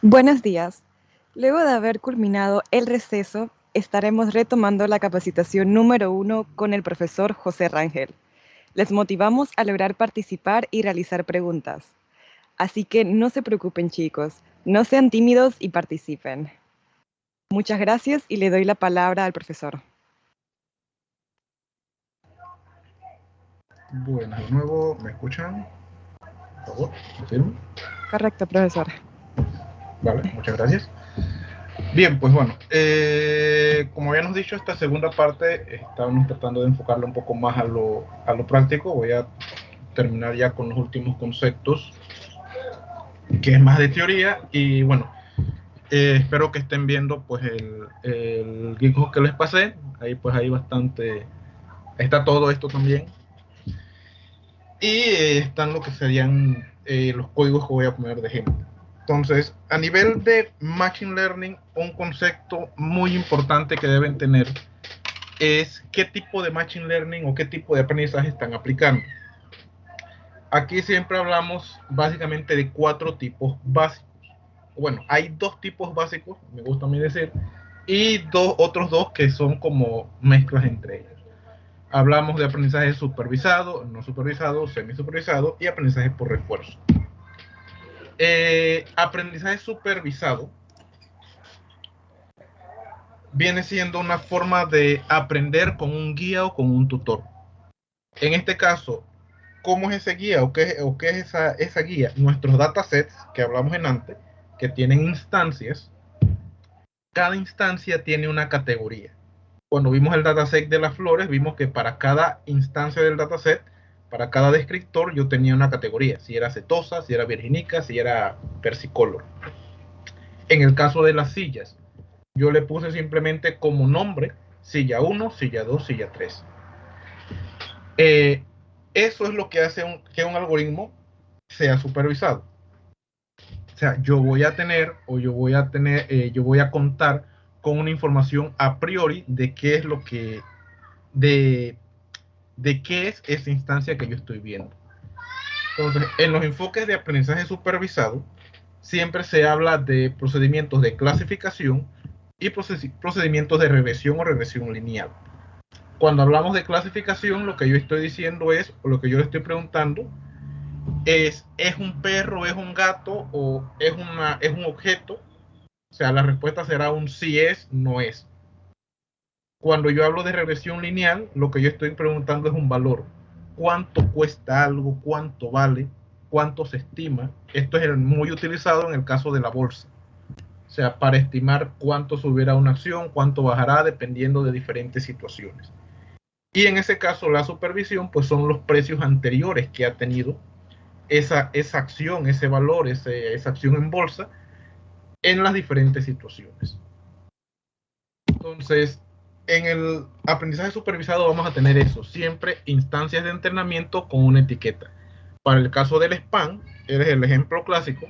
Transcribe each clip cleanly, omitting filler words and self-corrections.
Buenos días. Luego de haber culminado el receso, estaremos retomando la capacitación número 1 con el profesor José Rangel. Les motivamos a lograr participar y realizar preguntas. Así que no se preocupen, chicos, no sean tímidos y participen. Muchas gracias y le doy la palabra al profesor. Buenas, de nuevo, ¿me escuchan? Por favor, confirmo. Correcto, profesor. Vale, muchas gracias. Bien, pues bueno, como habíamos dicho, esta segunda parte estábamos tratando de enfocarla un poco más a lo práctico. Voy a terminar ya con los últimos conceptos, que es más de teoría. Y bueno, espero que estén viendo pues el GitHub que les pasé. Ahí pues hay bastante, está todo esto también. Y están lo que serían los códigos que voy a poner de ejemplo. Entonces, a nivel de Machine Learning, un concepto muy importante que deben tener es qué tipo de Machine Learning o qué tipo de aprendizaje están aplicando. Aquí siempre hablamos básicamente de 4 tipos básicos. Bueno, hay 2 tipos básicos, me gusta a mí decir, y otros 2 que son como mezclas entre ellos. Hablamos de aprendizaje supervisado, no supervisado, semisupervisado y aprendizaje por refuerzo. Aprendizaje supervisado viene siendo una forma de aprender con un guía o con un tutor. En este caso, ¿cómo es ese guía o qué es esa guía? Nuestros datasets que hablamos en antes, que tienen instancias, cada instancia tiene una categoría. Cuando vimos el dataset de las flores, vimos que para cada instancia del dataset, para cada descriptor, yo tenía una categoría. Si era setosa, si era virginica, si era versicolor. En el caso de las sillas, yo le puse simplemente como nombre silla 1, silla 2, silla 3. Eso es lo que hace que un algoritmo sea supervisado. O sea, yo voy a tener o yo voy a contar con una información a priori de qué es lo que, de qué es esa instancia que yo estoy viendo. Entonces, en los enfoques de aprendizaje supervisado, siempre se habla de procedimientos de clasificación y procedimientos de regresión o regresión lineal. Cuando hablamos de clasificación, lo que yo estoy diciendo es, o lo que yo le estoy preguntando, ¿es un perro, es un gato o es un objeto? O sea, la respuesta será un sí es, no es. Cuando yo hablo de regresión lineal, lo que yo estoy preguntando es un valor. ¿Cuánto cuesta algo? ¿Cuánto vale? ¿Cuánto se estima? Esto es muy utilizado en el caso de la bolsa. O sea, para estimar cuánto subirá una acción, cuánto bajará, dependiendo de diferentes situaciones. Y en ese caso, la supervisión, pues son los precios anteriores que ha tenido esa acción, ese valor, esa acción en bolsa, en las diferentes situaciones. Entonces, en el aprendizaje supervisado vamos a tener eso, siempre instancias de entrenamiento con una etiqueta. Para el caso del spam, es el ejemplo clásico,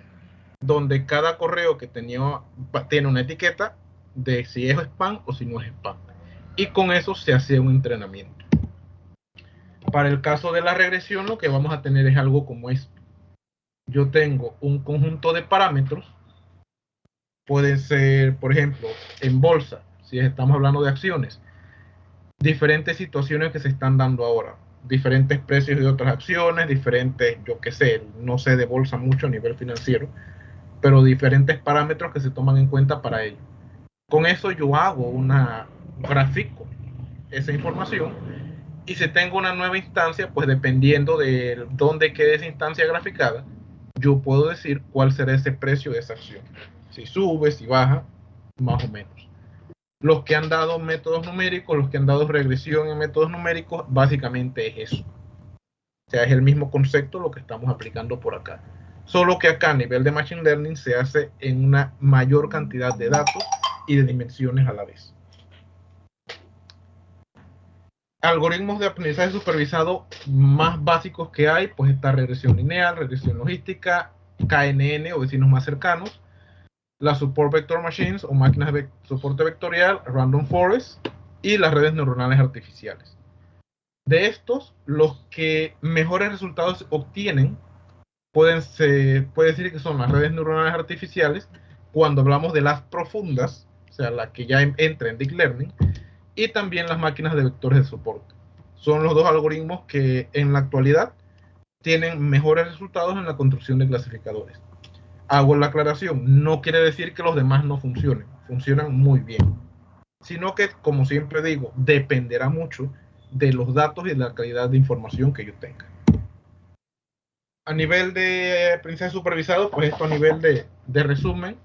donde cada correo que tiene una etiqueta de si es spam o si no es spam. Y con eso se hace un entrenamiento. Para el caso de la regresión, lo que vamos a tener es algo como esto. Yo tengo un conjunto de parámetros, pueden ser, por ejemplo, en bolsa, si estamos hablando de acciones, diferentes situaciones que se están dando ahora, diferentes precios de otras acciones, diferentes, yo qué sé, no sé de bolsa mucho a nivel financiero, pero diferentes parámetros que se toman en cuenta para ello. Con eso yo hago grafico esa información y si tengo una nueva instancia, pues dependiendo de dónde quede esa instancia graficada, yo puedo decir cuál será ese precio de esa acción. Si sube, si baja, más o menos. Los que han dado métodos numéricos, los que han dado regresión en métodos numéricos, básicamente es eso. O sea, es el mismo concepto lo que estamos aplicando por acá. Solo que acá a nivel de Machine Learning se hace en una mayor cantidad de datos y de dimensiones a la vez. Algoritmos de aprendizaje supervisado más básicos que hay, pues está regresión lineal, regresión logística, KNN o vecinos más cercanos, las Support Vector Machines o máquinas de soporte vectorial, Random Forest y las redes neuronales artificiales. De estos, los que mejores resultados obtienen puede decir que son las redes neuronales artificiales, cuando hablamos de las profundas, o sea, la que ya entra en Deep Learning, y también las máquinas de vectores de soporte. Son los dos algoritmos que en la actualidad tienen mejores resultados en la construcción de clasificadores. Hago la aclaración, no quiere decir que los demás no funcionen, funcionan muy bien, sino que, como siempre digo, dependerá mucho de los datos y de la calidad de información que yo tenga. A nivel de aprendizaje supervisado, pues esto a nivel de resumen,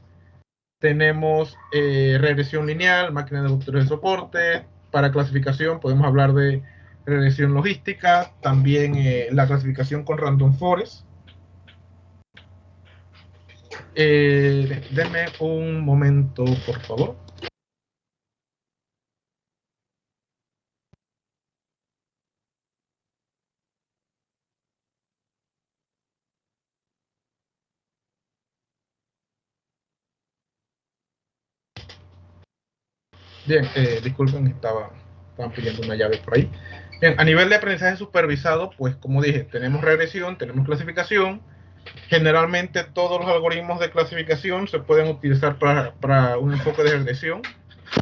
tenemos regresión lineal, máquinas de vectores de soporte. Para clasificación podemos hablar de regresión logística, también la clasificación con random forest. Denme un momento, por favor. Bien, disculpen, estaban pidiendo una llave por ahí. Bien, a nivel de aprendizaje supervisado, pues como dije, tenemos regresión, tenemos clasificación. Generalmente todos los algoritmos de clasificación se pueden utilizar para un enfoque de regresión.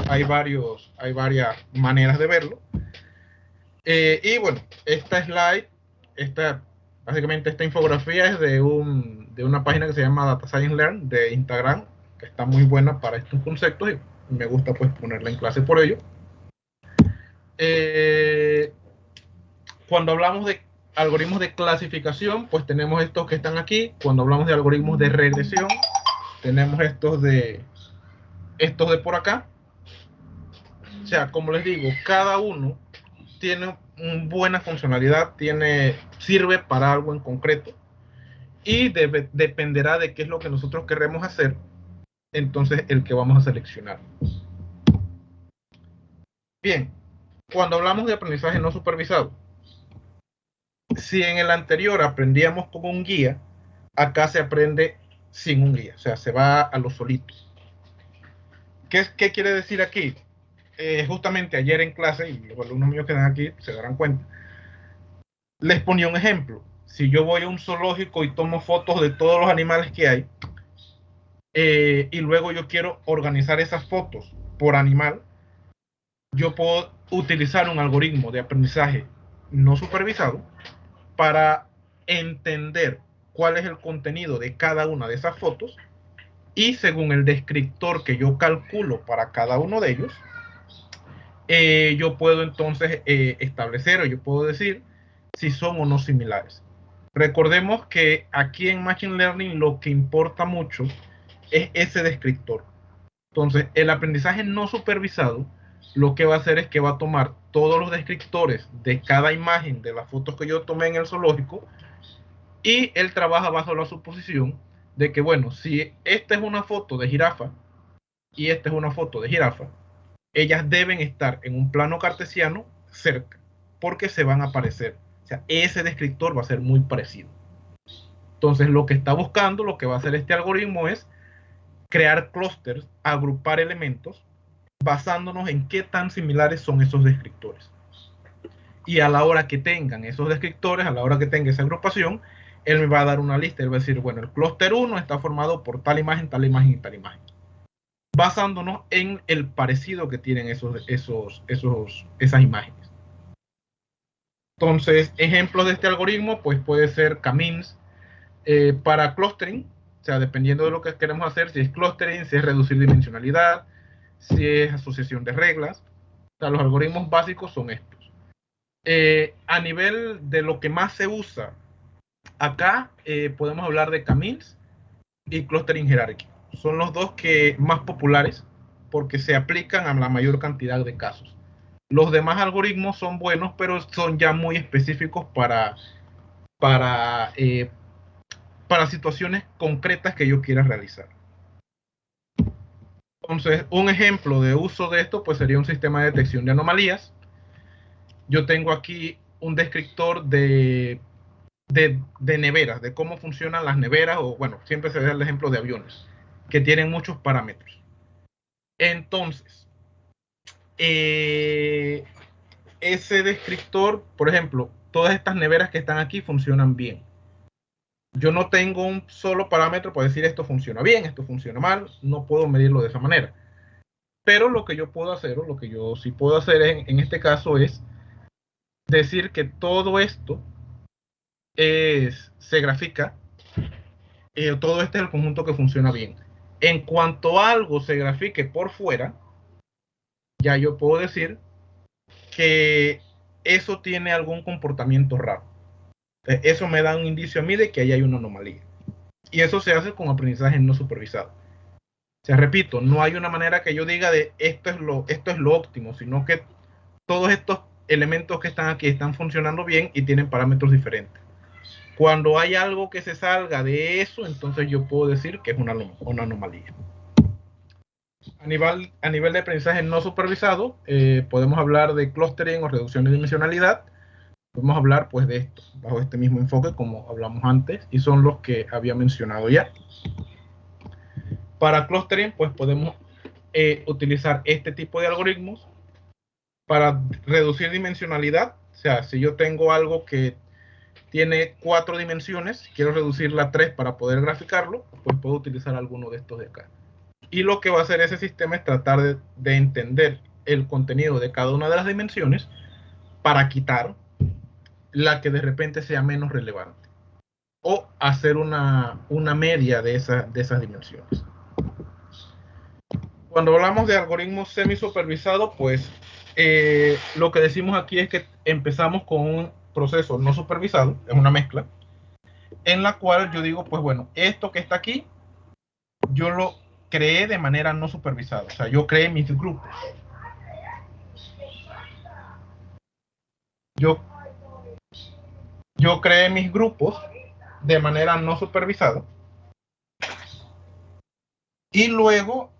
Hay varias maneras de verlo. Y bueno, esta slide, básicamente esta infografía es de una página que se llama Data Science Learn de Instagram, que está muy buena para estos conceptos y me gusta pues ponerla en clase por ello. Cuando hablamos de algoritmos de clasificación, pues tenemos estos que están aquí. Cuando hablamos de algoritmos de regresión, tenemos estos de por acá. O sea, como les digo, cada uno tiene una buena funcionalidad, sirve para algo en concreto y dependerá de qué es lo que nosotros queremos hacer, entonces el que vamos a seleccionar. Bien, cuando hablamos de aprendizaje no supervisado, si en el anterior aprendíamos con un guía, acá se aprende sin un guía, o sea, se va a lo solito. ¿Qué quiere decir aquí? Justamente ayer en clase, y los alumnos míos que están aquí se darán cuenta, les ponía un ejemplo. Si yo voy a un zoológico y tomo fotos de todos los animales que hay, y luego yo quiero organizar esas fotos por animal, yo puedo utilizar un algoritmo de aprendizaje no supervisado para entender cuál es el contenido de cada una de esas fotos y según el descriptor que yo calculo para cada uno de ellos, yo puedo entonces establecer o yo puedo decir si son o no similares. Recordemos que aquí en Machine Learning lo que importa mucho es ese descriptor. Entonces, el aprendizaje no supervisado lo que va a hacer es que va a tomar todos los descriptores de cada imagen de las fotos que yo tomé en el zoológico y él trabaja bajo la suposición de que, bueno, si esta es una foto de jirafa y esta es una foto de jirafa, ellas deben estar en un plano cartesiano cerca, porque se van a parecer. O sea, ese descriptor va a ser muy parecido. Entonces, lo que está buscando, lo que va a hacer este algoritmo es crear clústeres, agrupar elementos, basándonos en qué tan similares son esos descriptores. Y a la hora que tengan esos descriptores, a la hora que tenga esa agrupación, él me va a dar una lista. Él va a decir, bueno, el clúster 1 está formado por tal imagen, tal imagen y tal imagen. Basándonos en el parecido que tienen esas imágenes. Entonces, ejemplos de este algoritmo, pues puede ser K-means para clustering, o sea, dependiendo de lo que queremos hacer, si es clustering, si es reducir dimensionalidad, si es asociación de reglas. O sea, los algoritmos básicos son estos. A nivel de lo que más se usa, acá podemos hablar de K-means y clustering jerárquico. Son los dos que más populares porque se aplican a la mayor cantidad de casos. Los demás algoritmos son buenos, pero son ya muy específicos para situaciones concretas que yo quiera realizar. Entonces, un ejemplo de uso de esto pues sería un sistema de detección de anomalías. Yo tengo aquí un descriptor de neveras, de cómo funcionan las neveras, o bueno, siempre se da el ejemplo de aviones, que tienen muchos parámetros. Entonces, ese descriptor, por ejemplo, todas estas neveras que están aquí funcionan bien. Yo no tengo un solo parámetro para decir esto funciona bien, esto funciona mal, no puedo medirlo de esa manera. Pero lo que yo puedo hacer, o lo que yo sí puedo hacer en este caso es decir que todo esto se grafica, todo este es el conjunto que funciona bien. En cuanto algo se grafique por fuera, ya yo puedo decir que eso tiene algún comportamiento raro. Eso me da un indicio a mí de que ahí hay una anomalía. Y eso se hace con aprendizaje no supervisado. O sea, repito, no hay una manera que yo diga de esto es lo óptimo, sino que todos estos elementos que están aquí están funcionando bien y tienen parámetros diferentes. Cuando hay algo que se salga de eso, entonces yo puedo decir que es una anomalía. A nivel de aprendizaje no supervisado, podemos hablar de clustering o reducción de dimensionalidad. Podemos hablar pues de esto, bajo este mismo enfoque como hablamos antes, y son los que había mencionado ya. Para clustering, pues podemos utilizar este tipo de algoritmos para reducir dimensionalidad. O sea, si yo tengo algo que tiene 4 dimensiones, quiero reducirla a 3 para poder graficarlo, pues puedo utilizar alguno de estos de acá. Y lo que va a hacer ese sistema es tratar de entender el contenido de cada una de las dimensiones para quitar la que de repente sea menos relevante o hacer una media de esas dimensiones. Cuando hablamos de algoritmos semi-supervisados, pues lo que decimos aquí es que empezamos con un proceso no supervisado, es una mezcla, en la cual yo digo, pues bueno, esto que está aquí, yo lo creé de manera no supervisada. O sea, yo creé mis grupos. Yo creé mis grupos de manera no supervisada. Y luego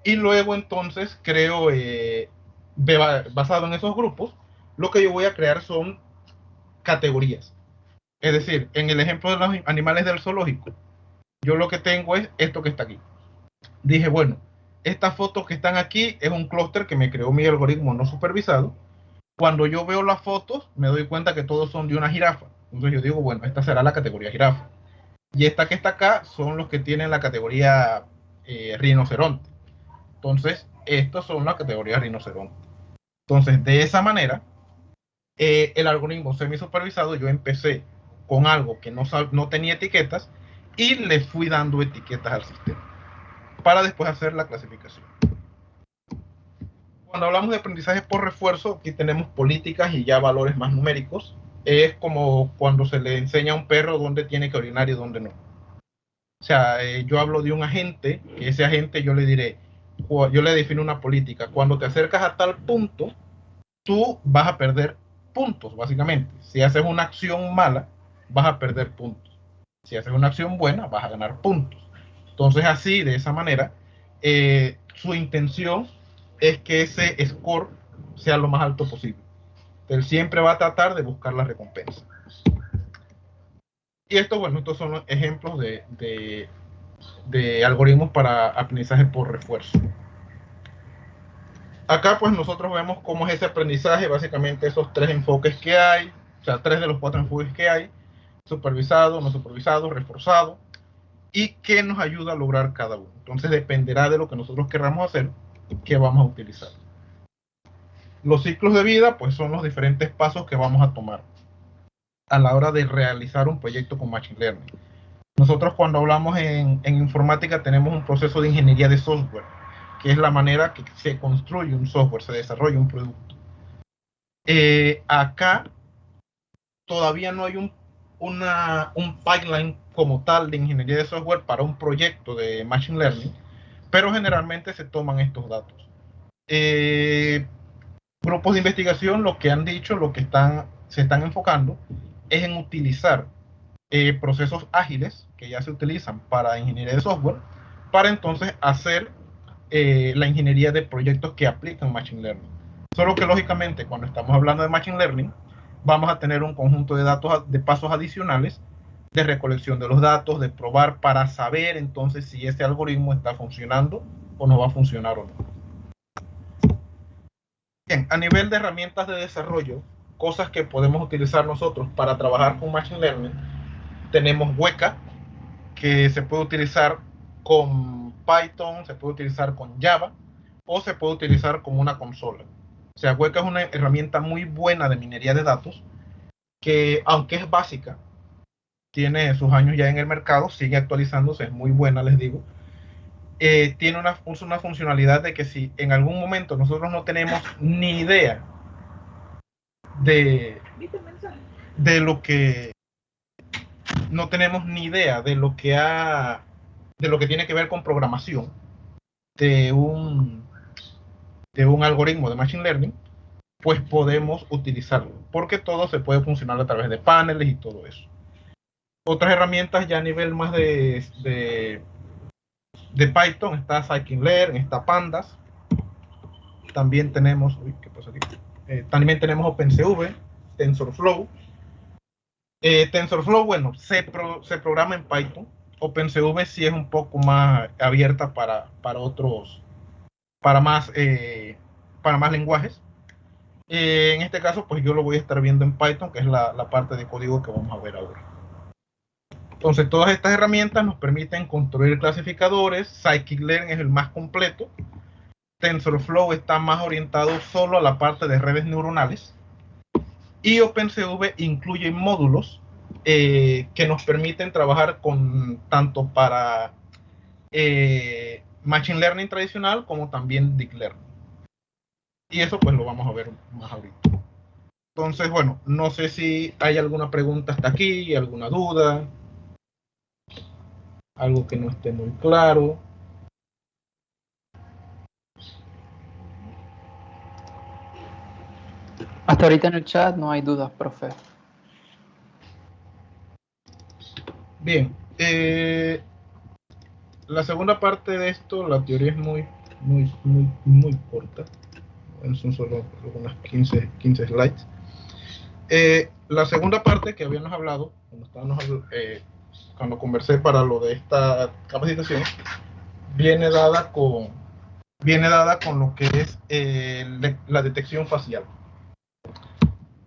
entonces creo, basado en esos grupos, lo que yo voy a crear son categorías. Es decir, en el ejemplo de los animales del zoológico, yo lo que tengo es esto que está aquí. Dije, bueno, estas fotos que están aquí es un clúster que me creó mi algoritmo no supervisado. Cuando yo veo las fotos, me doy cuenta que todos son de una jirafa. Entonces yo digo, bueno, esta será la categoría jirafa. Y esta que está acá son los que tienen la categoría rinoceronte. Entonces, estos son la categoría rinoceronte. Entonces, de esa manera, el algoritmo semi-supervisado, yo empecé con algo que no tenía etiquetas y le fui dando etiquetas al sistema para después hacer la clasificación. Cuando hablamos de aprendizaje por refuerzo, aquí tenemos políticas y ya valores más numéricos. Es como cuando se le enseña a un perro dónde tiene que orinar y dónde no. O sea, yo hablo de un agente, que ese agente yo le diré, yo le defino una política. Cuando te acercas a tal punto, tú vas a perder puntos, básicamente. Si haces una acción mala, vas a perder puntos. Si haces una acción buena, vas a ganar puntos. Entonces, así, de esa manera, su intención es que ese score sea lo más alto posible. Él siempre va a tratar de buscar la recompensa. Y esto, bueno, estos son los ejemplos de algoritmos para aprendizaje por refuerzo. Acá pues nosotros vemos cómo es ese aprendizaje, básicamente esos 3 enfoques que hay, o sea, 3 de los 4 enfoques que hay, supervisado, no supervisado, reforzado, y qué nos ayuda a lograr cada uno. Entonces dependerá de lo que nosotros queramos hacer, que vamos a utilizar. Los ciclos de vida pues son los diferentes pasos que vamos a tomar a la hora de realizar un proyecto con Machine Learning. Nosotros cuando hablamos en informática tenemos un proceso de ingeniería de software, que es la manera que se construye un software, se desarrolla un producto. Acá todavía no hay un pipeline como tal de ingeniería de software para un proyecto de Machine Learning, pero generalmente se toman estos datos. Grupos de investigación lo que han dicho, lo que se están enfocando es en utilizar procesos ágiles que ya se utilizan para ingeniería de software, para entonces hacer la ingeniería de proyectos que aplican Machine Learning. Solo que lógicamente cuando estamos hablando de Machine Learning, vamos a tener un conjunto de datos, de pasos adicionales, de recolección de los datos, de probar para saber entonces si ese algoritmo está funcionando o no va a funcionar o no. Bien, a nivel de herramientas de desarrollo, cosas que podemos utilizar nosotros para trabajar con Machine Learning, tenemos Weka, que se puede utilizar con Python, se puede utilizar con Java, o se puede utilizar como una consola. O sea, Weka es una herramienta muy buena de minería de datos, que aunque es básica, tiene sus años ya en el mercado, sigue actualizándose, es muy buena, les digo. Tiene una funcionalidad de que si en algún momento nosotros no tenemos ni idea de lo que no tenemos ni idea de lo que tiene que ver con programación de un algoritmo de Machine Learning, pues podemos utilizarlo, porque todo se puede funcionar a través de paneles y todo eso. Otras herramientas ya a nivel más de Python, está Scikit-Learn, está Pandas. También tenemos, ¿qué pasa aquí? También tenemos OpenCV, TensorFlow. TensorFlow, bueno, se programa en Python. OpenCV sí es un poco más abierta para más lenguajes. En este caso, pues yo lo voy a estar viendo en Python, que es la parte de código que vamos a ver ahora. Entonces, todas estas herramientas nos permiten construir clasificadores. Scikit-Learn es el más completo. TensorFlow está más orientado solo a la parte de redes neuronales. Y OpenCV incluye módulos que nos permiten trabajar con tanto para Machine Learning tradicional como también Deep Learning. Y eso pues lo vamos a ver más ahorita. Entonces, bueno, no sé si hay alguna pregunta hasta aquí, alguna duda, algo que no esté muy claro. Hasta ahorita en el chat no hay dudas, profe. Bien, la segunda parte de esto, la teoría es muy corta. Son solo unas 15 slides. La segunda parte que habíamos hablado, cuando conversé para lo de esta capacitación, viene dada con lo que es la detección facial.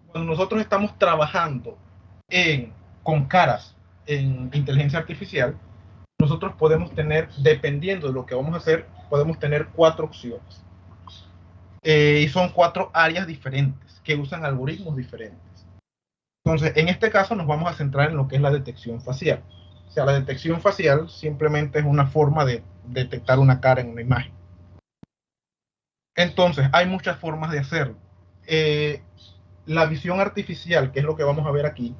Cuando nosotros estamos trabajando con caras en inteligencia artificial, nosotros podemos tener, dependiendo de lo que vamos a hacer, podemos tener 4 opciones. Y son 4 áreas diferentes que usan algoritmos diferentes. Entonces, en este caso nos vamos a centrar en lo que es la detección facial. O sea, la detección facial simplemente es una forma de detectar una cara en una imagen. Entonces, hay muchas formas de hacerlo. La visión artificial, que es lo que vamos a ver aquí,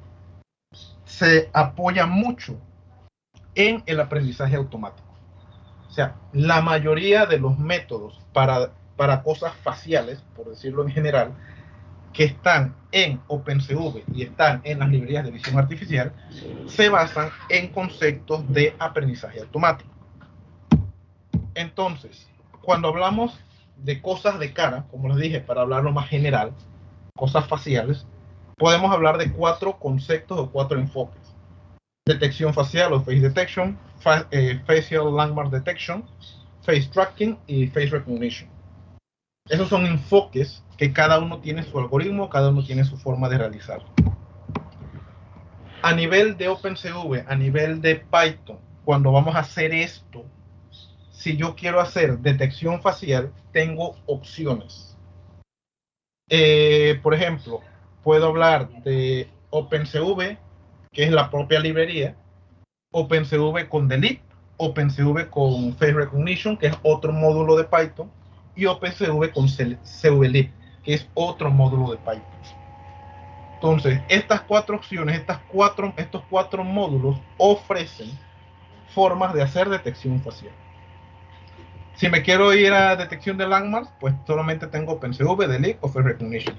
se apoya mucho en el aprendizaje automático. O sea, la mayoría de los métodos para cosas faciales, por decirlo en general, que están en OpenCV y están en las librerías de visión artificial, se basan en conceptos de aprendizaje automático. Entonces, cuando hablamos de cosas de cara, como les dije, para hablarlo más general, cosas faciales, podemos hablar de 4 conceptos o 4 enfoques. Detección facial o face detection, facial landmark detection, face tracking y face recognition. Esos son enfoques que cada uno tiene su algoritmo, cada uno tiene su forma de realizarlo. A nivel de OpenCV, a nivel de Python, cuando vamos a hacer esto, si yo quiero hacer detección facial, tengo opciones. Por ejemplo, puedo hablar de OpenCV, que es la propia librería, OpenCV con Delete, OpenCV con Face Recognition, que es otro módulo de Python, y OpenCV con CVLib, que es otro módulo de Python. Entonces, estas 4 opciones, estos 4 módulos ofrecen formas de hacer detección facial. Si me quiero ir a detección de landmarks, pues solamente tengo OpenCV, Delete o Face Recognition.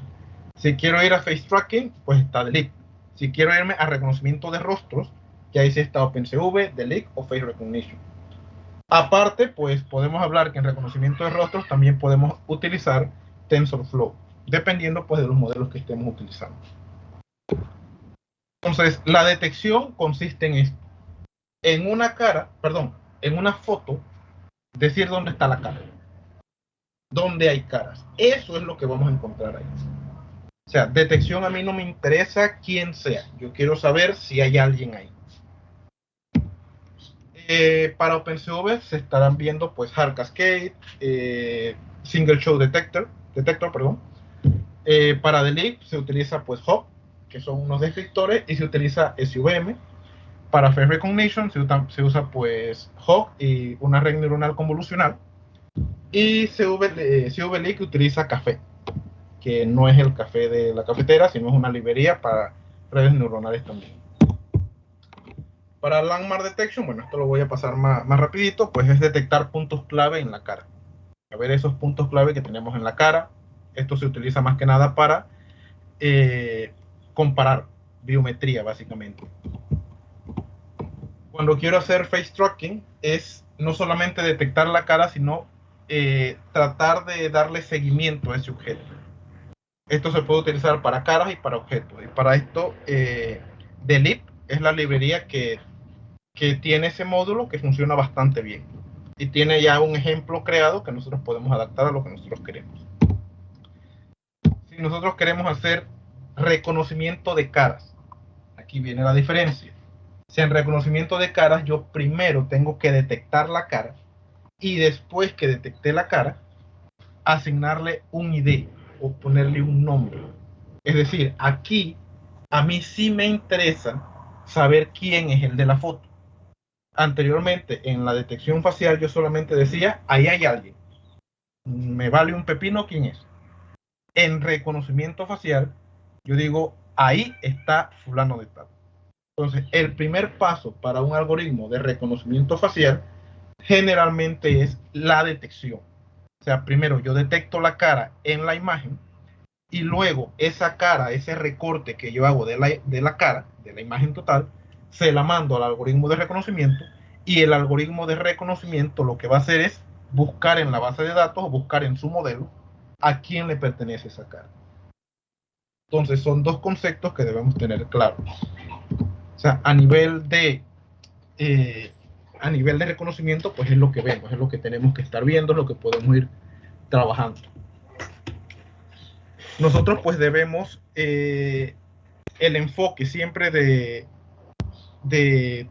Si quiero ir a Face Tracking, pues está Delete. Si quiero irme a reconocimiento de rostros, que ahí sí está OpenCV, Delete o Face Recognition. Aparte, pues podemos hablar que en reconocimiento de rostros también podemos utilizar TensorFlow, dependiendo pues de los modelos que estemos utilizando. Entonces, la detección consiste en esto. En una foto, decir dónde está la cara. Dónde hay caras. Eso es lo que vamos a encontrar ahí. O sea, detección a mí no me interesa quién sea. Yo quiero saber si hay alguien ahí. Para OpenCV se estarán viendo pues Hard Cascade, Single Show Detector, perdón. Para Delete se utiliza pues Hop, que son unos descriptores, y se utiliza SVM. Para Face Recognition se usa pues Hop y una red neuronal convolucional. Y CVLink utiliza Café, que no es el café de la cafetera, sino es una librería para redes neuronales también. Para Landmark Detection, bueno, esto lo voy a pasar más rapidito, pues es detectar puntos clave en la cara. A ver esos puntos clave que tenemos en la cara. Esto se utiliza más que nada para comparar biometría, básicamente. Cuando quiero hacer face tracking, es no solamente detectar la cara, sino tratar de darle seguimiento a ese objeto. Esto se puede utilizar para caras y para objetos. Y para esto, Delete es la librería que tiene ese módulo que funciona bastante bien. Y tiene ya un ejemplo creado que nosotros podemos adaptar a lo que nosotros queremos. Si nosotros queremos hacer reconocimiento de caras, aquí viene la diferencia. Si en reconocimiento de caras yo primero tengo que detectar la cara y después que detecté la cara, asignarle un ID o ponerle un nombre. Es decir, aquí a mí sí me interesa saber quién es el de la foto. Anteriormente, en la detección facial, yo solamente decía, ahí hay alguien. Me vale un pepino quién es. En reconocimiento facial, yo digo, ahí está fulano de tal. Entonces, el primer paso para un algoritmo de reconocimiento facial generalmente es la detección. O sea, primero yo detecto la cara en la imagen y luego esa cara, ese recorte que yo hago de la cara, de la imagen total, se la mando al algoritmo de reconocimiento y el algoritmo de reconocimiento lo que va a hacer es buscar en la base de datos o buscar en su modelo a quién le pertenece esa cara. Entonces son dos conceptos que debemos tener claros. O sea, a nivel de reconocimiento, pues es lo que vemos, es lo que tenemos que estar viendo, es lo que podemos ir trabajando. Nosotros pues debemos el enfoque siempre de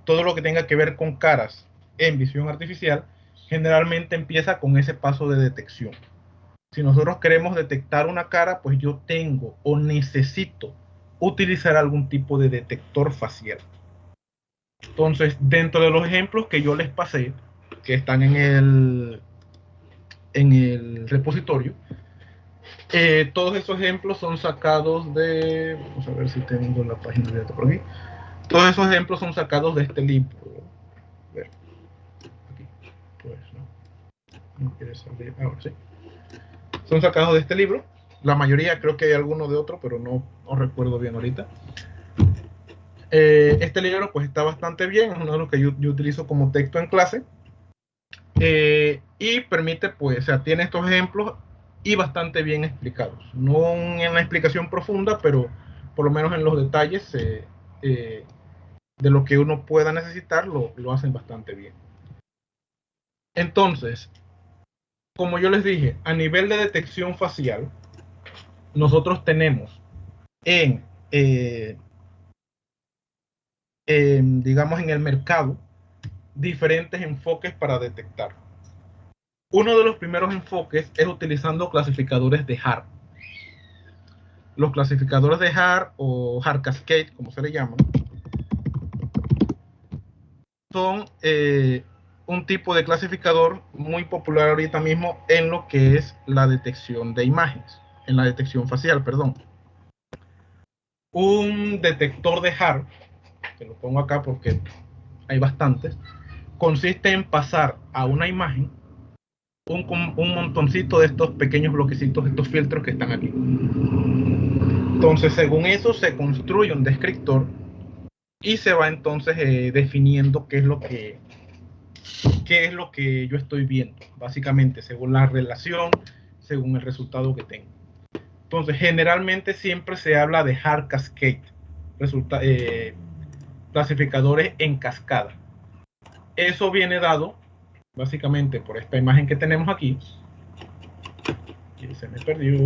todo lo que tenga que ver con caras en visión artificial, generalmente empieza con ese paso de detección. Si nosotros queremos detectar una cara, pues yo tengo o necesito utilizar algún tipo de detector facial. Entonces, dentro de los ejemplos que yo les pasé, que están en el repositorio, todos esos ejemplos son sacados de, vamos a ver si tengo la página abierta por aquí. Todos esos ejemplos son sacados de este libro. A ver, aquí, pues no quiere salir, ahora sí. Son sacados de este libro. La mayoría, creo que hay alguno de otro, pero no recuerdo bien ahorita. Este libro pues está bastante bien, es uno de los que yo utilizo como texto en clase. Y permite, pues, o sea, tiene estos ejemplos y bastante bien explicados. No en la explicación profunda, pero por lo menos en los detalles de lo que uno pueda necesitar, lo hacen bastante bien. Entonces, como yo les dije, a nivel de detección facial, nosotros tenemos digamos, en el mercado, diferentes enfoques para detectar. Uno de los primeros enfoques es utilizando clasificadores de HAR. Los clasificadores de HAR o HAR Cascade, como se le llaman, son un tipo de clasificador muy popular ahorita mismo en lo que es la detección de imágenes, en la detección facial, perdón. Un detector de HAR, que lo pongo acá porque hay bastantes, consiste en pasar a una imagen un montoncito de estos pequeños bloquecitos, estos filtros que están aquí. Entonces, según eso, se construye un descriptor y se va entonces definiendo qué es lo que yo estoy viendo, básicamente, según la relación, según el resultado que tengo. Entonces, generalmente siempre se habla de hard cascade, clasificadores en cascada. Eso viene dado básicamente por esta imagen que tenemos aquí. Y se me perdió.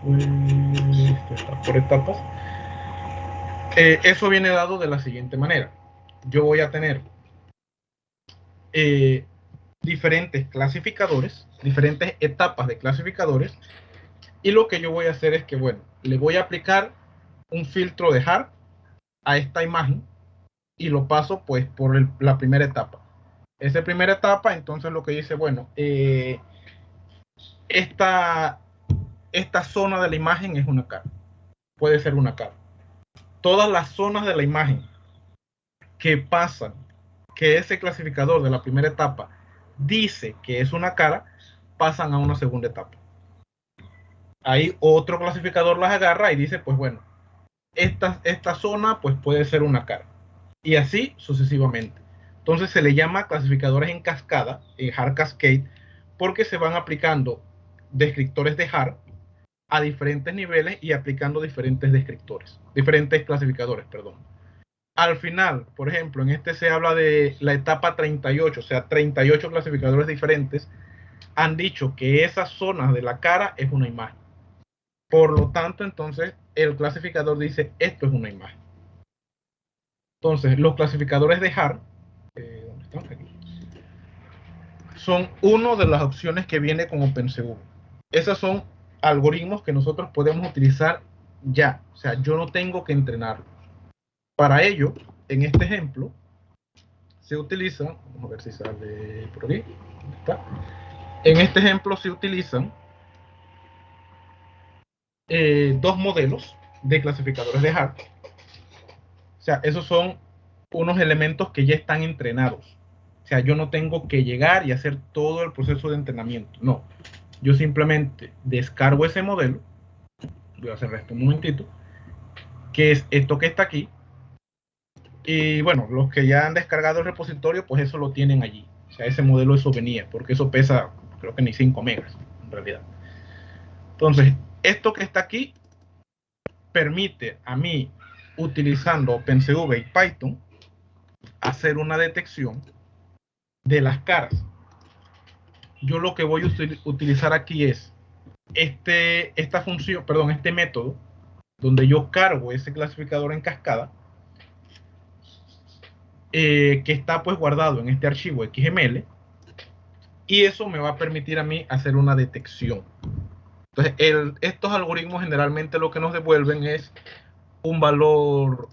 Esto está por etapas. Eso viene dado de la siguiente manera. Yo voy a tener diferentes clasificadores, diferentes etapas de clasificadores, y lo que yo voy a hacer es que, bueno, le voy a aplicar un filtro de HAR a esta imagen y lo paso pues por la primera etapa. Esa primera etapa, entonces lo que dice, bueno, esta zona de la imagen es una cara, puede ser una cara. Todas las zonas de la imagen que pasan, que ese clasificador de la primera etapa dice que es una cara, pasan a una segunda etapa. Ahí otro clasificador las agarra y dice, pues bueno, esta zona pues puede ser una cara. Y así sucesivamente. Entonces se le llama clasificadores en cascada, HAR Cascade, porque se van aplicando descriptores de HAR a diferentes niveles y aplicando diferentes descriptores, diferentes clasificadores, perdón. Al final, por ejemplo, en este se habla de la etapa 38, o sea, 38 clasificadores diferentes han dicho que esa zona de la cara es una imagen. Por lo tanto, entonces, el clasificador dice, esto es una imagen. Entonces, los clasificadores de HAR, ¿dónde están? Aquí, son una de las opciones que viene con OpenCV. Esos son algoritmos que nosotros podemos utilizar ya. O sea, yo no tengo que entrenarlo. Para ello, en este ejemplo, se utilizan, vamos a ver si sale por aquí, ¿dónde está? En este ejemplo se utilizan dos modelos de clasificadores de HAR. O sea, esos son unos elementos que ya están entrenados. O sea, yo no tengo que llegar y hacer todo el proceso de entrenamiento. No, yo simplemente descargo ese modelo. Voy a hacer esto un momentito. Que es esto que está aquí. Y bueno, los que ya han descargado el repositorio, pues eso lo tienen allí. O sea, ese modelo eso venía, porque eso pesa, creo que ni 5 megas, en realidad. Entonces, esto que está aquí permite a mí, utilizando OpenCV y Python, hacer una detección de las caras. Yo lo que voy a utilizar aquí es esta función, perdón, este método, donde yo cargo ese clasificador en cascada, que está pues guardado en este archivo XML, y eso me va a permitir a mí hacer una detección. Entonces, estos algoritmos generalmente lo que nos devuelven es un valor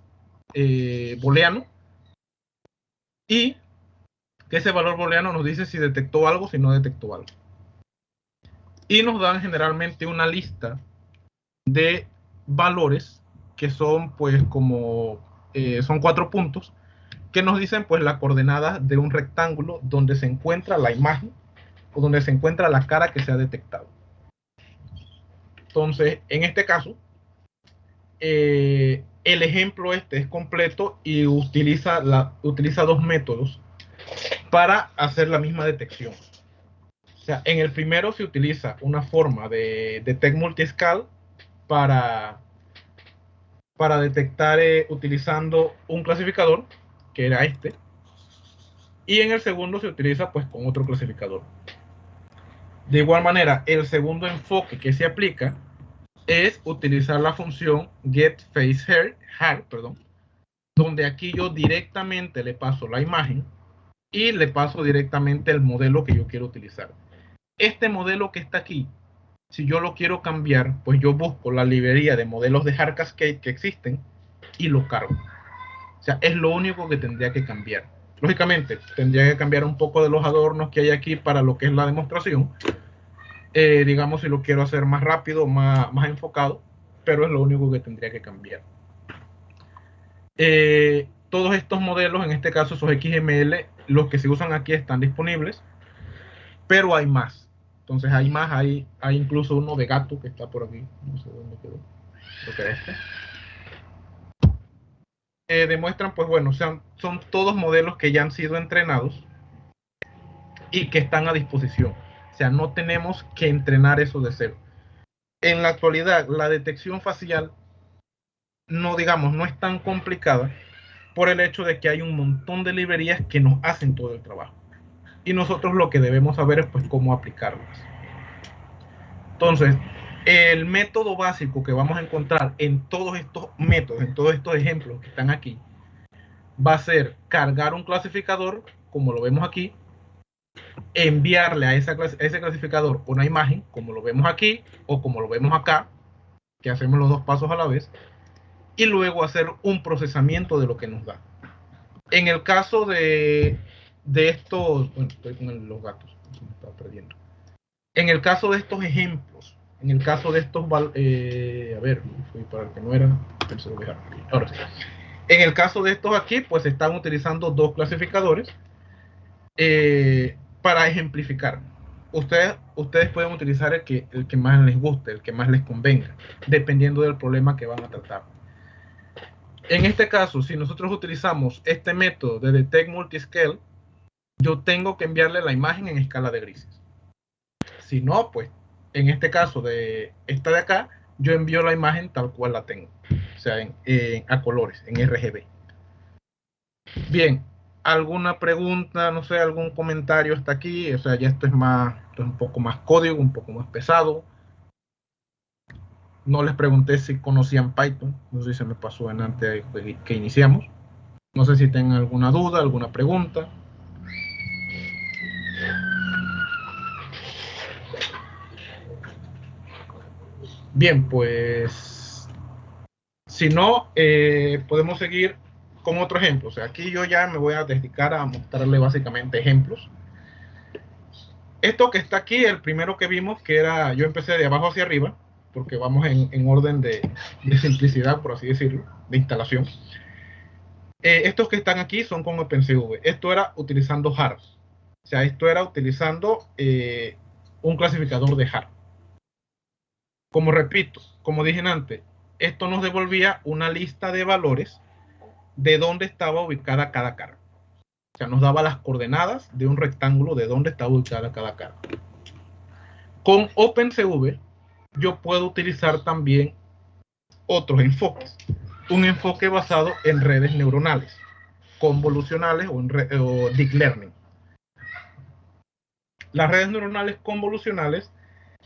booleano, y que ese valor booleano nos dice si detectó algo, si no detectó algo. Y nos dan generalmente una lista de valores que son pues como son 4 puntos que nos dicen pues las coordenadas de un rectángulo donde se encuentra la imagen o donde se encuentra la cara que se ha detectado. Entonces, en este caso, el ejemplo este es completo y utiliza dos métodos para hacer la misma detección. O sea, en el primero se utiliza una forma de detect multiscale para detectar utilizando un clasificador, que era este, y en el segundo se utiliza pues con otro clasificador. De igual manera, el segundo enfoque que se aplica es utilizar la función getFaceHAR, donde aquí yo directamente le paso la imagen y le paso directamente el modelo que yo quiero utilizar. Este modelo que está aquí, si yo lo quiero cambiar, pues yo busco la librería de modelos de HAR Cascade que existen y lo cargo. O sea, es lo único que tendría que cambiar. Lógicamente, tendría que cambiar un poco de los adornos que hay aquí para lo que es la demostración. Digamos, si lo quiero hacer más rápido, más enfocado, pero es lo único que tendría que cambiar. Todos estos modelos, en este caso esos XML, los que se usan aquí están disponibles, pero hay más. Entonces hay más, hay incluso uno de gato que está por aquí, no sé dónde quedó, creo que este. Demuestran, pues bueno, son todos modelos que ya han sido entrenados y que están a disposición. O sea, no tenemos que entrenar eso de cero. En la actualidad, la detección facial no, digamos, no es tan complicada por el hecho de que hay un montón de librerías que nos hacen todo el trabajo. Y nosotros lo que debemos saber es pues cómo aplicarlas. Entonces, El método básico que vamos a encontrar en todos estos métodos, en todos estos ejemplos que están aquí, va a ser cargar un clasificador, como lo vemos aquí, enviarle a ese clasificador una imagen, como lo vemos aquí, o como lo vemos acá, que hacemos los dos pasos a la vez, y luego hacer un procesamiento de lo que nos da. En el caso de estos, bueno, estoy con los gatos, se me estaba perdiendo. En el caso de estos ejemplos, en el caso de estos, a ver, fui para el que no era, se lo dejaron aquí. Ahora sí. En el caso de estos aquí, pues están utilizando dos clasificadores para ejemplificar. Ustedes pueden utilizar el que más les guste, el que más les convenga, dependiendo del problema que van a tratar. En este caso, si nosotros utilizamos este método de Detect Multiscale, yo tengo que enviarle la imagen en escala de grises. Si no, pues en este caso de esta de acá, yo envío la imagen tal cual la tengo, o sea, a colores, en RGB. Bien, ¿alguna pregunta, no sé, algún comentario hasta aquí? O sea, ya esto es un poco más código, un poco más pesado. No les pregunté si conocían Python, no sé si se me pasó antes que iniciamos. No sé si tengan alguna duda, alguna pregunta. Bien, pues si no, podemos seguir con otro ejemplo. O sea, aquí yo ya me voy a dedicar a mostrarle básicamente ejemplos. Esto que está aquí, el primero que vimos, que era, yo empecé de abajo hacia arriba, porque vamos en orden de simplicidad, por así decirlo, de instalación. Estos que están aquí son con OpenCV. Esto era utilizando HAR. O sea, esto era utilizando un clasificador de HAR. Como repito, como dije antes, esto nos devolvía una lista de valores de dónde estaba ubicada cada cara. O sea, nos daba las coordenadas de un rectángulo de dónde estaba ubicada cada cara. Con OpenCV yo puedo utilizar también otros enfoques. Un enfoque basado en redes neuronales, convolucionales o deep learning. Las redes neuronales convolucionales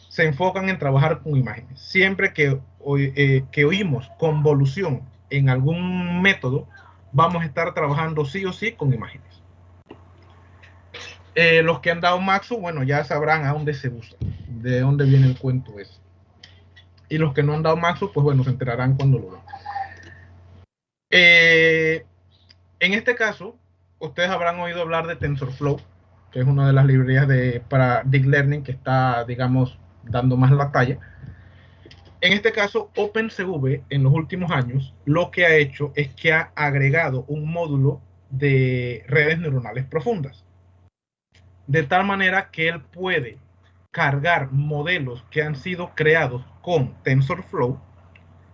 se enfocan en trabajar con imágenes. Siempre que oímos convolución en algún método, vamos a estar trabajando sí o sí con imágenes. Los que han dado Maxo, bueno, ya sabrán a dónde se usa, de dónde viene el cuento ese. Y los que no han dado Maxo, pues bueno, se enterarán cuando lo vean. En este caso, ustedes habrán oído hablar de TensorFlow, que es una de las librerías para Deep Learning que está, digamos, dando más la talla. En este caso, OpenCV en los últimos años lo que ha hecho es que ha agregado un módulo de redes neuronales profundas. De tal manera que él puede cargar modelos que han sido creados con TensorFlow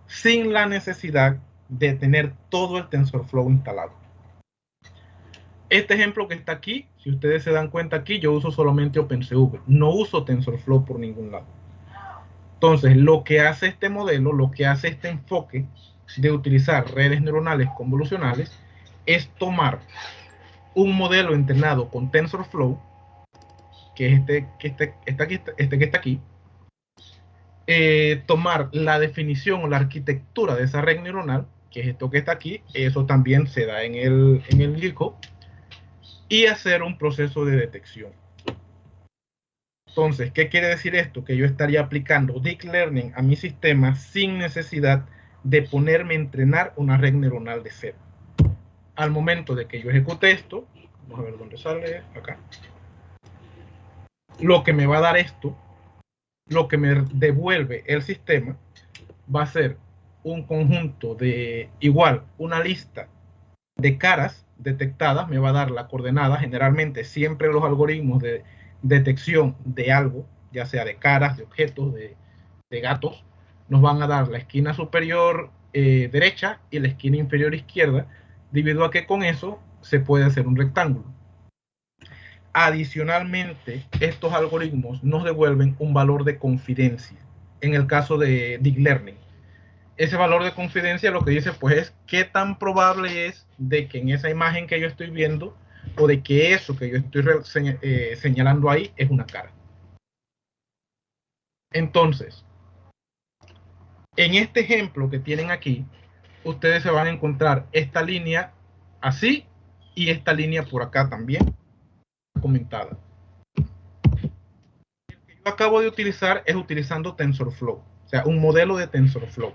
sin la necesidad de tener todo el TensorFlow instalado. Este ejemplo que está aquí, si ustedes se dan cuenta aquí, yo uso solamente OpenCV, no uso TensorFlow por ningún lado. Entonces, lo que hace este modelo, lo que hace este enfoque de utilizar redes neuronales convolucionales es tomar un modelo entrenado con TensorFlow, que es este que está aquí, tomar la definición o la arquitectura de esa red neuronal, que es esto que está aquí, eso también se da en el GitHub, y hacer un proceso de detección. Entonces, ¿qué quiere decir esto? Que yo estaría aplicando Deep Learning a mi sistema sin necesidad de ponerme a entrenar una red neuronal de cero. Al momento de que yo ejecute esto, vamos a ver dónde sale, acá. Lo que me va a dar esto, lo que me devuelve el sistema, va a ser un conjunto de, igual, una lista de caras detectadas, me va a dar la coordenada. Generalmente siempre los algoritmos de detección de algo, ya sea de caras, de objetos, de gatos, nos van a dar la esquina superior derecha y la esquina inferior izquierda, debido a que con eso se puede hacer un rectángulo. Adicionalmente, estos algoritmos nos devuelven un valor de confidencia. En el caso de Deep Learning, ese valor de confidencia lo que dice pues es qué tan probable es de que en esa imagen que yo estoy viendo o de que eso que yo estoy señalando ahí es una cara. Entonces, En este ejemplo que tienen aquí, ustedes se van a encontrar esta línea así y esta línea por acá también comentada. El que yo acabo de utilizar es utilizando TensorFlow, o sea, un modelo de TensorFlow.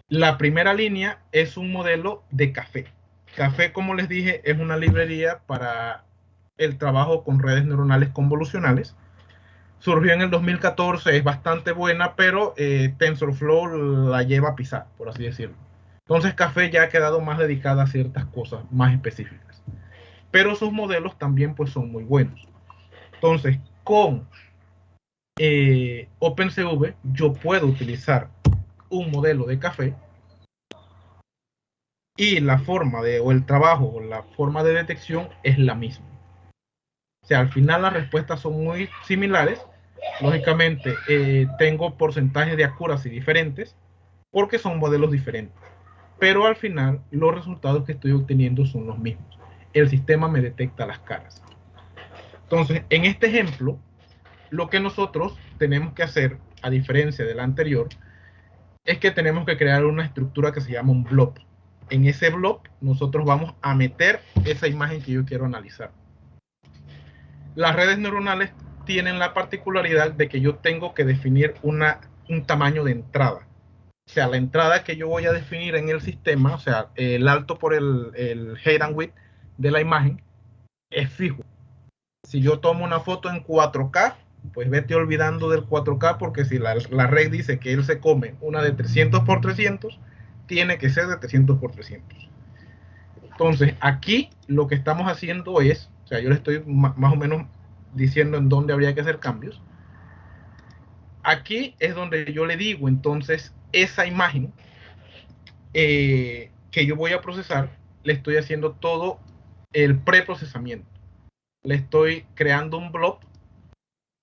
La primera línea es un modelo de Café. Café, como les dije, es una librería para el trabajo con redes neuronales convolucionales. Surgió en el 2014, es bastante buena, pero TensorFlow la lleva a pisar, por así decirlo. Entonces Café ya ha quedado más dedicada a ciertas cosas más específicas. Pero sus modelos también pues son muy buenos. Entonces, con OpenCV yo puedo utilizar un modelo de Café y la forma de, o el trabajo, o la forma de detección es la misma. O sea, al final las respuestas son muy similares. Lógicamente, tengo porcentajes de accuracy diferentes porque son modelos diferentes. Pero al final, los resultados que estoy obteniendo son los mismos. El sistema me detecta las caras. Entonces, en este ejemplo, lo que nosotros tenemos que hacer, a diferencia del anterior, es que tenemos que crear una estructura que se llama un blob. En ese blob, nosotros vamos a meter esa imagen que yo quiero analizar. Las redes neuronales tienen la particularidad de que yo tengo que definir un tamaño de entrada. O sea, la entrada que yo voy a definir en el sistema, o sea, el alto por el height and width de la imagen, es fijo. Si yo tomo una foto en 4K, pues vete olvidando del 4K, porque si la red dice que él se come una de 300 por 300, tiene que ser de 300 por 300. Entonces, aquí lo que estamos haciendo es, o sea, yo le estoy más o menos diciendo en dónde habría que hacer cambios. Aquí es donde yo le digo, entonces, esa imagen que yo voy a procesar, le estoy haciendo todo el preprocesamiento. Le estoy creando un blob,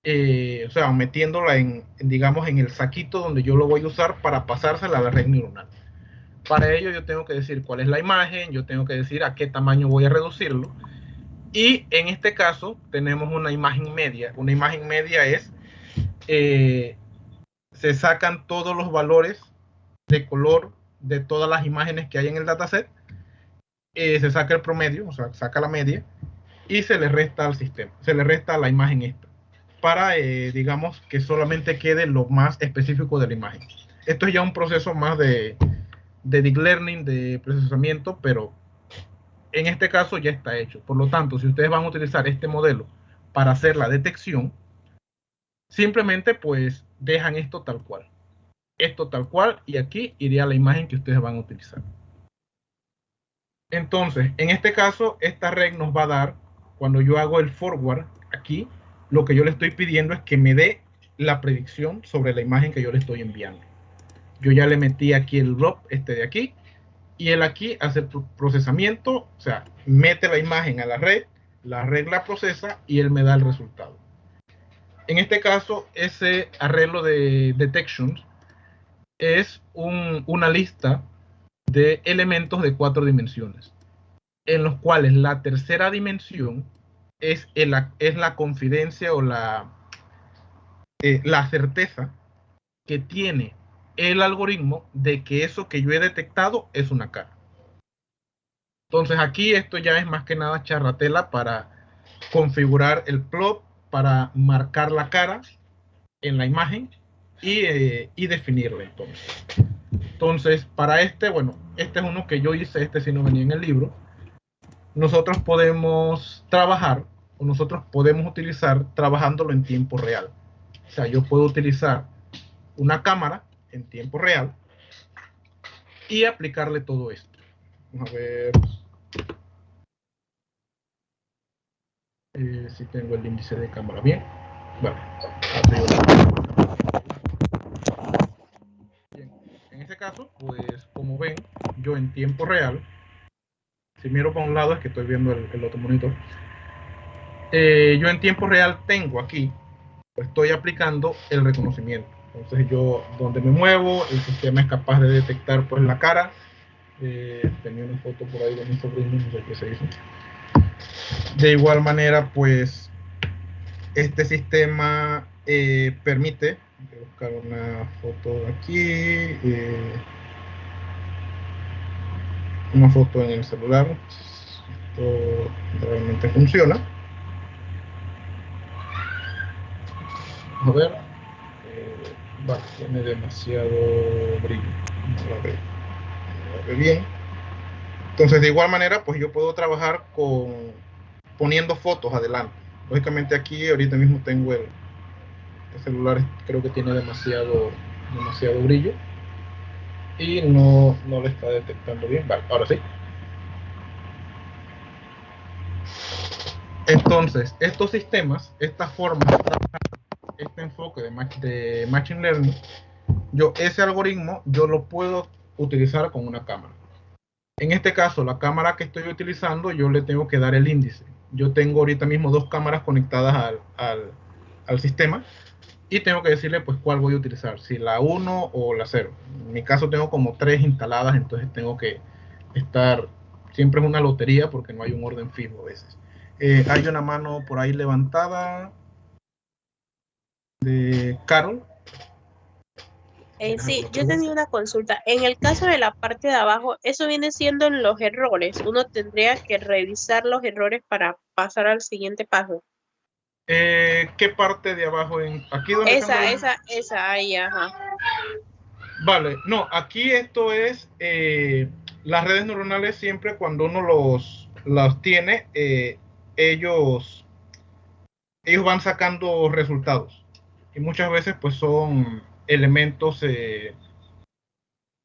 o sea, metiéndola digamos, en el saquito donde yo lo voy a usar para pasársela a la red neuronal. Para ello yo tengo que decir cuál es la imagen, yo tengo que decir a qué tamaño voy a reducirlo. Y en este caso tenemos una imagen media. Una imagen media es, se sacan todos los valores de color de todas las imágenes que hay en el dataset, se saca el promedio, o sea, saca la media, y se le resta al sistema, se le resta a la imagen esta, para, digamos, que solamente quede lo más específico de la imagen. Esto es ya un proceso más de deep learning, de procesamiento, pero en este caso ya está hecho. Por lo tanto, si ustedes van a utilizar este modelo para hacer la detección, simplemente pues dejan esto tal cual. Esto tal cual, y aquí iría la imagen que ustedes van a utilizar. Entonces, en este caso, esta red nos va a dar, cuando yo hago el forward aquí, lo que yo le estoy pidiendo es que me dé la predicción sobre la imagen que yo le estoy enviando. Yo ya le metí aquí el blob de aquí, y él aquí hace el procesamiento, o sea, mete la imagen a la red la procesa y él me da el resultado. En este caso, ese arreglo de detections es una lista de elementos de 4 dimensiones, en los cuales la tercera dimensión es la confidencia o la certeza que tiene el algoritmo de que eso que yo he detectado es una cara. Entonces aquí esto ya es más que nada charratela para configurar el plot, para marcar la cara en la imagen y definirla entonces. Entonces, para bueno, este es uno que yo hice, este sí no venía en el libro. Nosotros podemos trabajar, o nosotros podemos utilizar trabajándolo en tiempo real. O sea, yo puedo utilizar una cámara en tiempo real y aplicarle todo esto. Vamos a ver si tengo el índice de cámara bien. Vale. Bien. En este caso, pues como ven, yo en tiempo real, si miro para un lado es que estoy viendo el otro monitor, yo en tiempo real tengo aquí, pues estoy aplicando el reconocimiento. Entonces yo, donde me muevo, el sistema es capaz de detectar pues la cara. Tenía una foto por ahí de mi sobrino, no sé qué se hizo. De igual manera, pues Este sistema permite, voy a buscar una foto aquí, una foto en el celular. Esto realmente funciona. A ver, tiene demasiado brillo, no lo ve bien. Entonces, de igual manera, pues yo puedo trabajar poniendo fotos adelante. Lógicamente aquí ahorita mismo tengo el celular, creo que tiene demasiado brillo y no lo está detectando bien. Vale, ahora sí. Entonces, estos sistemas, esta forma de trabajar, este enfoque de Machine Learning, ese algoritmo yo lo puedo utilizar con una cámara. En este caso, la cámara que estoy utilizando, yo le tengo que dar el índice. Yo tengo ahorita mismo 2 cámaras conectadas al sistema y tengo que decirle pues cuál voy a utilizar, si la 1 o la 0. En mi caso tengo como 3 instaladas, entonces tengo que estar, siempre es una lotería porque no hay un orden fijo a veces. Hay una mano por ahí levantada de Carol. Sí, yo tenía una consulta. En el caso de la parte de abajo, eso viene siendo en los errores. Uno tendría que revisar los errores para pasar al siguiente paso. ¿Qué parte de abajo? Aquí donde esa, ahí, ajá. Vale, no, aquí esto es las redes neuronales siempre cuando uno los tiene, ellos van sacando resultados y muchas veces pues son elementos,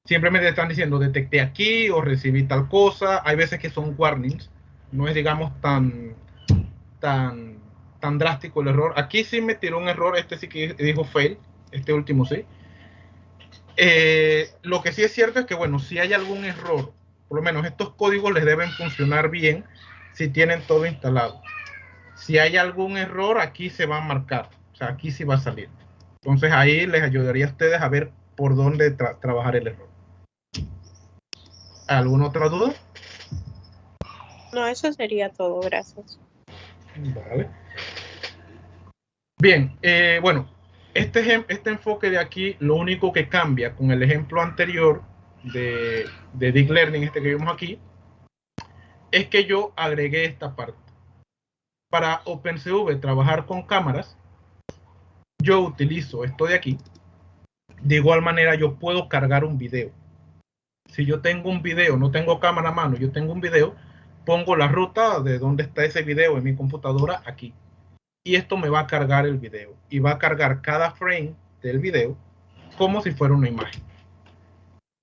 siempre me están diciendo detecté aquí o recibí tal cosa. Hay veces que son warnings, no es digamos tan drástico el error. Aquí sí me tiró un error, este sí que dijo fail, este último sí. Lo que sí es cierto es que, bueno, si hay algún error, por lo menos estos códigos les deben funcionar bien si tienen todo instalado. Si hay algún error, aquí se va a marcar, o sea, aquí sí va a salir. Entonces ahí les ayudaría a ustedes a ver por dónde trabajar el error. ¿Alguna otra duda? No, eso sería todo, gracias. Vale. Bien, bueno, este enfoque de aquí, lo único que cambia con el ejemplo anterior de Deep Learning, este que vimos aquí, es que yo agregué esta parte. Para OpenCV trabajar con cámaras, yo utilizo esto de aquí. De igual manera, yo puedo cargar un video. Si yo tengo un video, no tengo cámara a mano, yo tengo un video, pongo la ruta de donde está ese video en mi computadora aquí. Y esto me va a cargar el video. Y va a cargar cada frame del video como si fuera una imagen.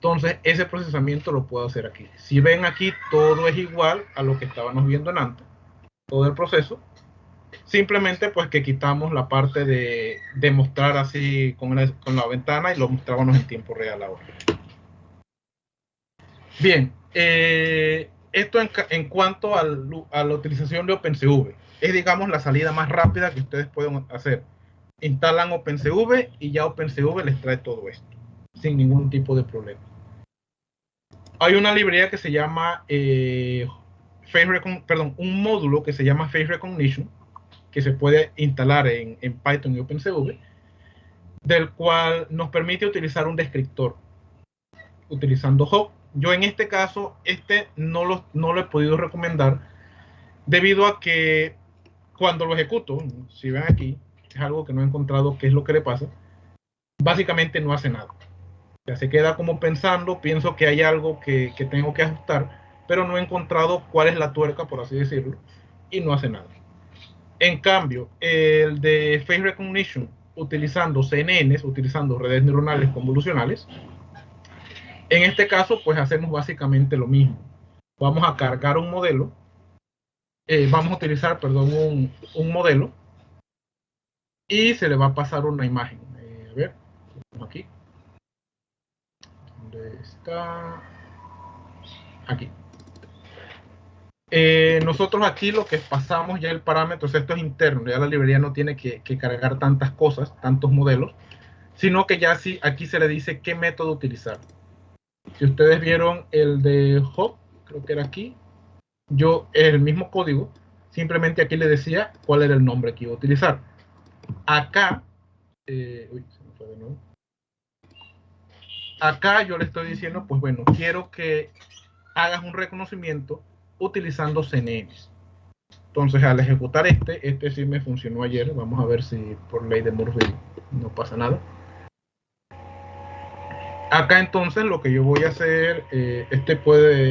Entonces, ese procesamiento lo puedo hacer aquí. Si ven aquí, todo es igual a lo que estábamos viendo en antes. Todo el proceso. Simplemente pues que quitamos la parte de mostrar así con la ventana y lo mostrábamos en tiempo real ahora. Bien, esto en cuanto a la utilización de OpenCV. Es digamos la salida más rápida que ustedes pueden hacer. Instalan OpenCV y ya OpenCV les trae todo esto sin ningún tipo de problema. Hay una librería que se llama un módulo que se llama Face Recognition, que se puede instalar en Python y OpenCV, del cual nos permite utilizar un descriptor utilizando Hop. Yo en este caso, no lo he podido recomendar debido a que cuando lo ejecuto, si ven aquí, es algo que no he encontrado qué es lo que le pasa, básicamente no hace nada. O sea, se queda como pensando, pienso que hay algo que tengo que ajustar, pero no he encontrado cuál es la tuerca, por así decirlo, y no hace nada. En cambio, el de Face Recognition, utilizando CNNs, utilizando redes neuronales convolucionales, en este caso, pues hacemos básicamente lo mismo. Vamos a cargar un modelo, vamos a utilizar, perdón, un modelo, y se le va a pasar una imagen. A ver, aquí. ¿Dónde está? Aquí. Nosotros aquí lo que pasamos ya el parámetro, esto es interno, ya la librería no tiene que cargar tantas cosas, tantos modelos, sino que ya sí, aquí se le dice qué método utilizar. Si ustedes vieron el de Hop, creo que era aquí, yo el mismo código, simplemente aquí le decía cuál era el nombre que iba a utilizar. Acá, uy, se me fue de nuevo. Acá yo le estoy diciendo, pues bueno, quiero que hagas un reconocimiento utilizando CNNs. Entonces, al ejecutar este sí me funcionó ayer. Vamos a ver si por ley de Murphy no pasa nada. Acá entonces lo que yo voy a hacer,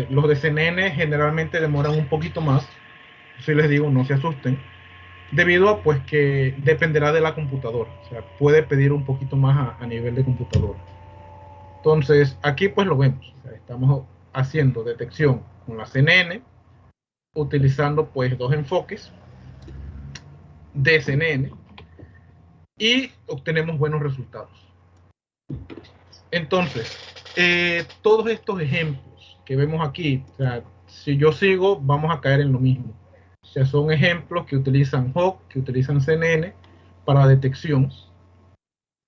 los de CNN generalmente demoran un poquito más. Si les digo, no se asusten. Debido a pues que dependerá de la computadora. O sea, puede pedir un poquito más a nivel de computadora. Entonces, aquí pues lo vemos. O sea, estamos haciendo detección con la CNN, utilizando pues dos enfoques de CNN y obtenemos buenos resultados. Entonces, todos estos ejemplos que vemos aquí, o sea, si yo sigo, vamos a caer en lo mismo. O sea, son ejemplos que utilizan Hawk, que utilizan CNN para detección.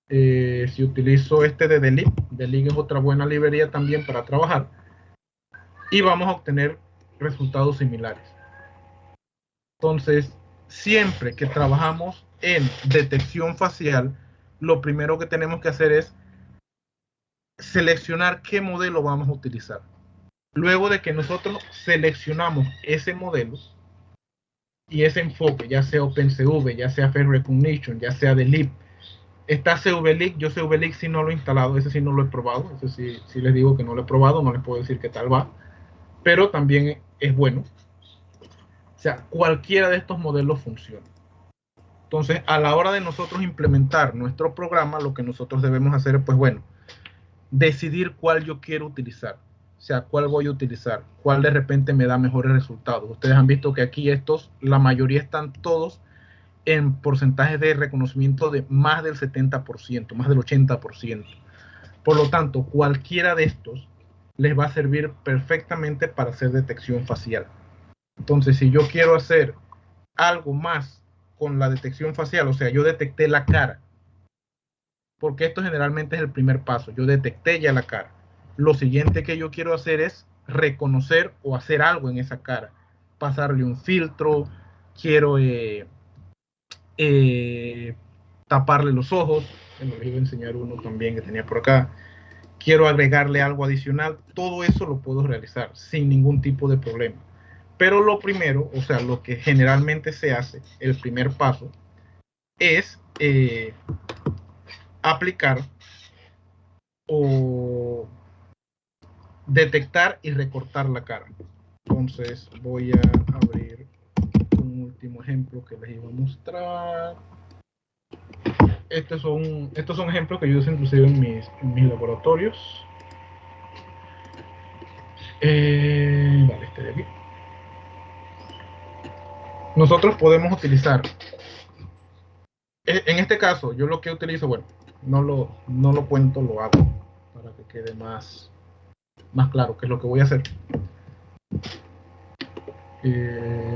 Si utilizo este de Delig, Delig es otra buena librería también para trabajar. Y vamos a obtener resultados similares. Entonces, siempre que trabajamos en detección facial, lo primero que tenemos que hacer es seleccionar qué modelo vamos a utilizar. Luego de que nosotros seleccionamos ese modelo y ese enfoque, ya sea OpenCV, ya sea Face Recognition, ya sea Delip, está CVLeak. Yo CVLeak sí no lo he instalado, ese sí no lo he probado, ese sí les digo que no lo he probado, no les puedo decir qué tal va, pero también es bueno. O sea, cualquiera de estos modelos funciona. Entonces, a la hora de nosotros implementar nuestro programa, lo que nosotros debemos hacer es, pues bueno, decidir cuál yo quiero utilizar. O sea, cuál voy a utilizar, cuál de repente me da mejores resultados. Ustedes han visto que aquí la mayoría están todos en porcentajes de reconocimiento de más del 70%, más del 80%. Por lo tanto, cualquiera de estos les va a servir perfectamente para hacer detección facial. Entonces, si yo quiero hacer algo más con la detección facial, o sea, yo detecté la cara, porque esto generalmente es el primer paso, yo detecté ya la cara. Lo siguiente que yo quiero hacer es reconocer o hacer algo en esa cara, pasarle un filtro, quiero taparle los ojos, les iba a enseñar uno también que tenía por acá, quiero agregarle algo adicional, todo eso lo puedo realizar sin ningún tipo de problema. Pero lo primero, o sea, lo que generalmente se hace, el primer paso, es aplicar o detectar y recortar la cara. Entonces voy a abrir un último ejemplo que les iba a mostrar. Estos son ejemplos que yo uso inclusive en mis laboratorios. Vale, este de aquí. Nosotros podemos utilizar, en este caso, yo lo que utilizo, bueno, no lo cuento, lo hago para que quede más claro qué es lo que voy a hacer.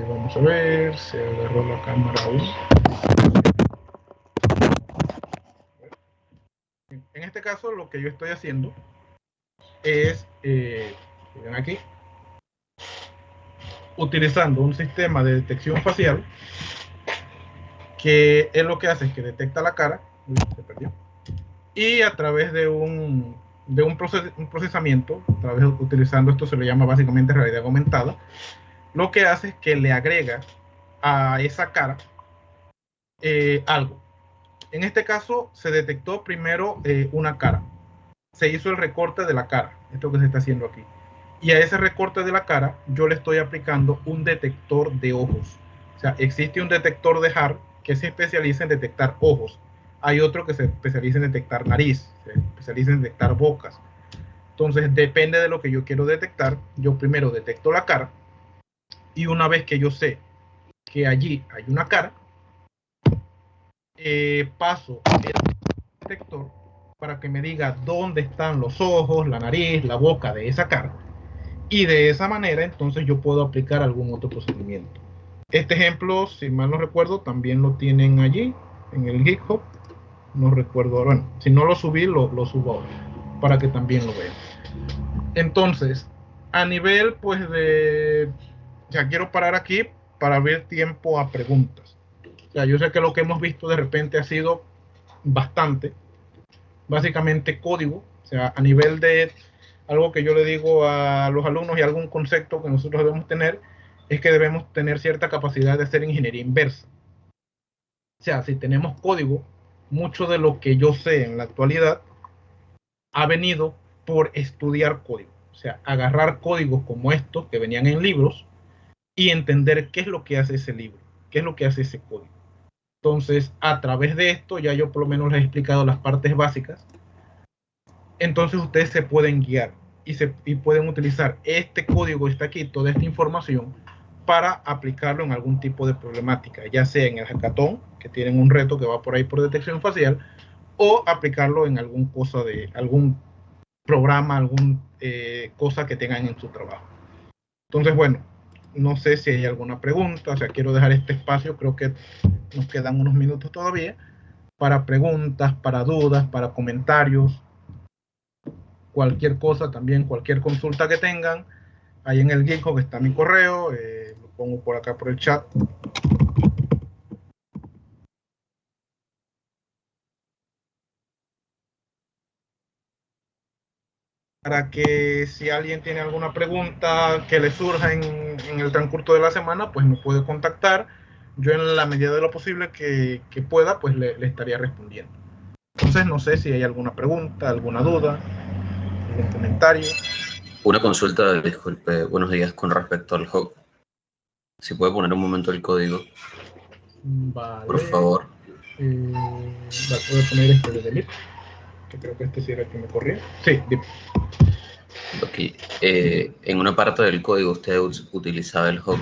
Vamos a ver, se agarró la cámara aún. En este caso, lo que yo estoy haciendo es, miren aquí, utilizando un sistema de detección facial que es lo que hace es que detecta la cara, se perdió, y a través de un procesamiento, a través utilizando esto se le llama básicamente realidad aumentada, lo que hace es que le agrega a esa cara algo. En este caso se detectó primero una cara, se hizo el recorte de la cara, esto que se está haciendo aquí, y a ese recorte de la cara yo le estoy aplicando un detector de ojos. O sea, existe un detector de HAR que se especializa en detectar ojos, hay otro que se especializa en detectar nariz, se especializa en detectar bocas. Entonces depende de lo que yo quiero detectar, yo primero detecto la cara, y una vez que yo sé que allí hay una cara, paso el detector para que me diga dónde están los ojos, la nariz, la boca de esa cara, y de esa manera entonces yo puedo aplicar algún otro procedimiento. Este ejemplo, si mal no recuerdo, también lo tienen allí en el GitHub, no recuerdo, bueno, si no lo subí, lo subo ahora para que también lo vean. Entonces, a nivel pues ya quiero parar aquí para abrir tiempo a preguntas. O sea, yo sé que lo que hemos visto de repente ha sido bastante, básicamente código, o sea, a nivel de algo que yo le digo a los alumnos y algún concepto que nosotros debemos tener, es que debemos tener cierta capacidad de hacer ingeniería inversa. O sea, si tenemos código, mucho de lo que yo sé en la actualidad ha venido por estudiar código. O sea, agarrar códigos como estos que venían en libros y entender qué es lo que hace ese libro, qué es lo que hace ese código. Entonces, a través de esto, ya yo por lo menos les he explicado las partes básicas. Entonces, ustedes se pueden guiar y pueden utilizar este código que está aquí, toda esta información, para aplicarlo en algún tipo de problemática, ya sea en el hackathon, que tienen un reto que va por ahí por detección facial, o aplicarlo en algún cosa de algún programa, alguna cosa que tengan en su trabajo. Entonces, bueno, no sé si hay alguna pregunta, o sea, quiero dejar este espacio, creo que nos quedan unos minutos todavía, para preguntas, para dudas, para comentarios, cualquier cosa también, cualquier consulta que tengan, ahí en el GitHub está mi correo, lo pongo por acá por el chat. Para que si alguien tiene alguna pregunta que le surja en el transcurso de la semana, pues me puede contactar. Yo en la medida de lo posible que pueda, pues le estaría respondiendo. Entonces no sé si hay alguna pregunta, alguna duda, algún comentario. Una consulta, disculpe, buenos días, con respecto al hub. Si puede poner un momento el código, Vale. por favor. Voy a poner este de delete, que creo que este sí era el que me corría. Sí, dime. Aquí, en una parte del código usted utilizaba el hub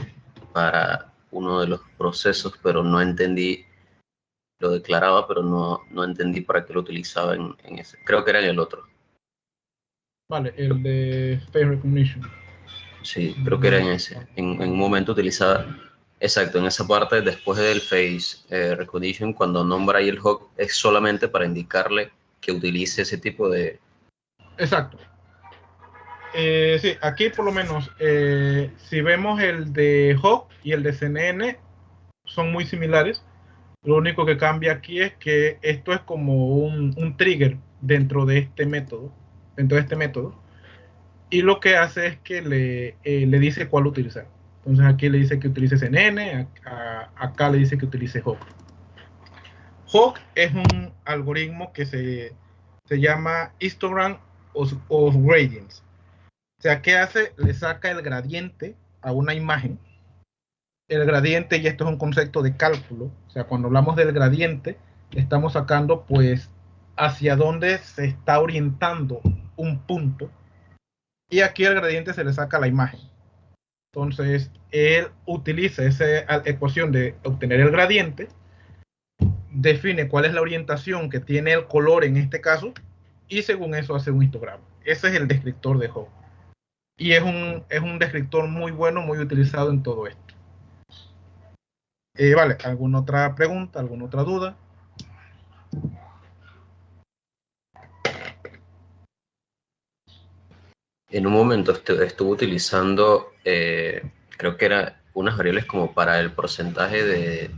para uno de los procesos, pero no entendí, lo declaraba, pero no entendí para qué lo utilizaba en ese. Creo que era en el otro. Vale, el de Face Recognition. Sí, creo que era en ese. En un momento utilizaba, exacto, en esa parte después del Face Recognition, cuando nombra ahí el hub, es solamente para indicarle que utilice ese tipo de... Exacto. Sí, aquí por lo menos, si vemos el de Hawk y el de CNN, son muy similares. Lo único que cambia aquí es que esto es como un trigger dentro de este método, y lo que hace es que le dice cuál utilizar. Entonces aquí le dice que utilice CNN, acá le dice que utilice Hawk. Hawk es un algoritmo que se llama histogram of gradients. O sea, ¿qué hace? Le saca el gradiente a una imagen. El gradiente, y esto es un concepto de cálculo, o sea, cuando hablamos del gradiente, estamos sacando pues hacia dónde se está orientando un punto. Y aquí el gradiente se le saca a la imagen. Entonces, él utiliza esa ecuación de obtener el gradiente, define cuál es la orientación que tiene el color en este caso, y según eso hace un histograma. Ese es el descriptor de Hawk. Y es un descriptor muy bueno, muy utilizado en todo esto. Vale, ¿alguna otra pregunta, alguna otra duda? En un momento estuve utilizando, creo que era unas variables como para el porcentaje de...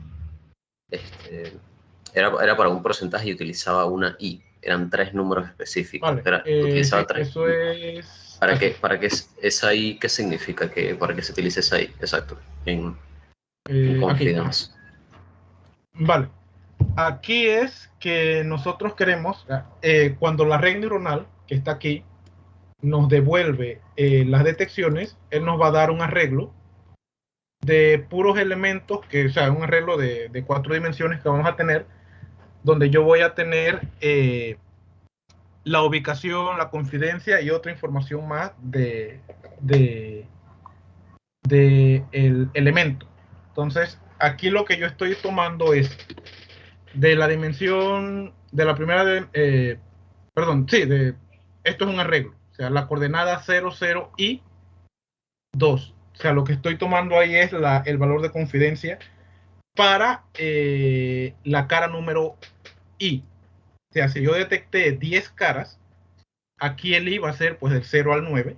era para un porcentaje y utilizaba una i. Eran 3 números específicos. Vale, utilizaba sí, 3. eso es... ¿Para qué esa i? ¿Qué significa? ¿Para qué se utiliza esa i? Exacto. En confidence. Vale. Aquí es que nosotros queremos, cuando la red neuronal, que está aquí, nos devuelve las detecciones, él nos va a dar un arreglo de puros elementos, o sea, un arreglo de 4 dimensiones que vamos a tener, donde yo voy a tener la ubicación, la confidencia y otra información más de el elemento. Entonces, aquí lo que yo estoy tomando es de la dimensión de la primera, esto es un arreglo, o sea, la coordenada 0, 0 y 2. O sea, lo que estoy tomando ahí es el valor de confidencia para la cara número i. O sea, si yo detecté 10 caras, aquí el i va a ser pues del 0 al 9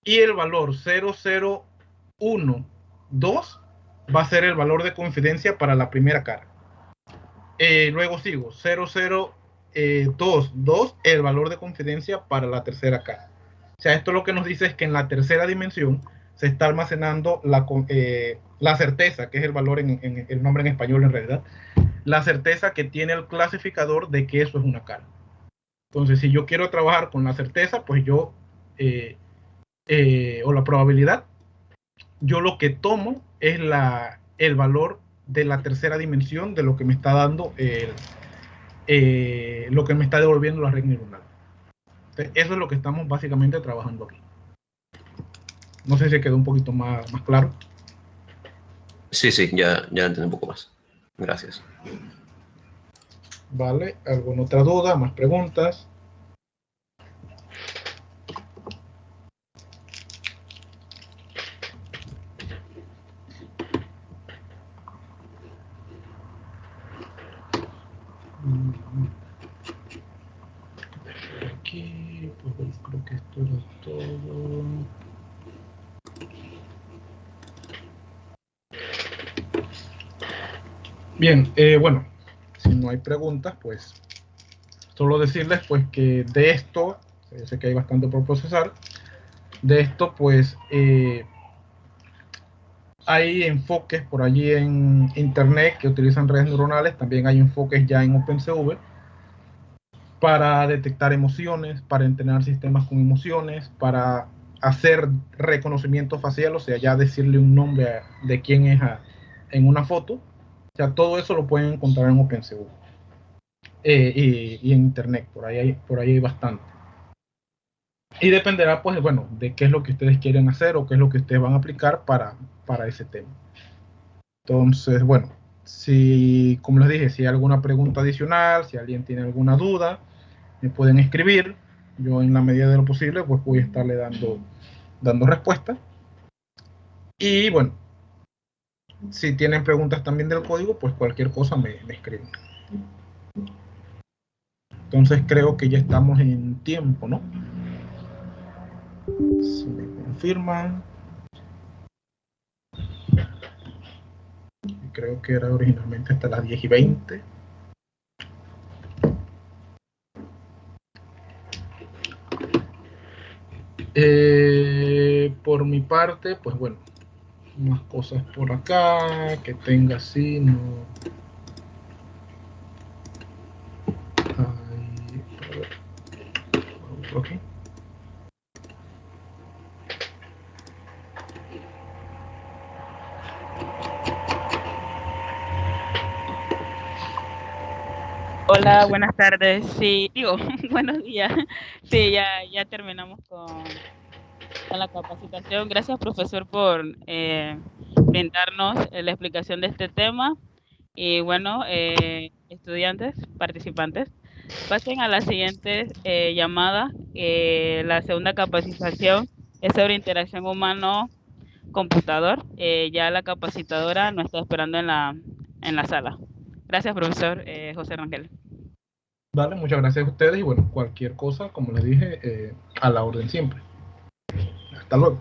y el valor 0, 0, 1, 2 va a ser el valor de confidencia para la primera cara. Luego sigo, 0022, el valor de confidencia para la tercera cara. O sea, esto lo que nos dice es que en la tercera dimensión se está almacenando la certeza, que es el valor en el nombre en español en realidad, la certeza que tiene el clasificador de que eso es una cara. Entonces, si yo quiero trabajar con la certeza, pues yo, o la probabilidad, yo lo que tomo es el valor de la tercera dimensión de lo que me está dando lo que me está devolviendo la red neuronal. Entonces, eso es lo que estamos básicamente trabajando aquí. No sé si quedó un poquito más claro. Sí, ya entendí un poco más. Gracias. Vale, ¿alguna otra duda? ¿Más preguntas? Aquí, pues creo que esto era todo. Bien, bueno, si no hay preguntas, pues solo decirles pues que de esto, sé que hay bastante por procesar, de esto pues hay enfoques por allí en internet que utilizan redes neuronales, también hay enfoques ya en OpenCV para detectar emociones, para entrenar sistemas con emociones, para hacer reconocimiento facial, o sea, ya decirle un nombre de quién es en una foto. O sea, todo eso lo pueden encontrar en OpenCV y en internet, por ahí hay bastante. Y dependerá, pues, bueno, de qué es lo que ustedes quieren hacer o qué es lo que ustedes van a aplicar para ese tema. Entonces, bueno, como les dije, si hay alguna pregunta adicional, si alguien tiene alguna duda, me pueden escribir. Yo, en la medida de lo posible, pues voy a estarle dando respuesta. Y bueno, si tienen preguntas también del código, pues cualquier cosa me escriben. Entonces creo que ya estamos en tiempo, ¿no? Si me confirman. Creo que era originalmente hasta las 10:20. Por mi parte, pues bueno, más cosas por acá que tenga así, no. Okay. Hola, buenas tardes. Sí, digo, buenos días. Sí, ya terminamos con la capacitación. Gracias, profesor, por brindarnos la explicación de este tema. Y bueno, estudiantes, participantes, pasen a la siguiente llamada. La segunda capacitación es sobre interacción humano-computador. Ya la capacitadora nos está esperando en la sala. Gracias, profesor José Rangel. Vale, muchas gracias a ustedes y bueno, cualquier cosa, como les dije, a la orden siempre. Hasta luego.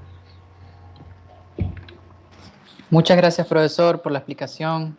Muchas gracias, profesor, por la explicación.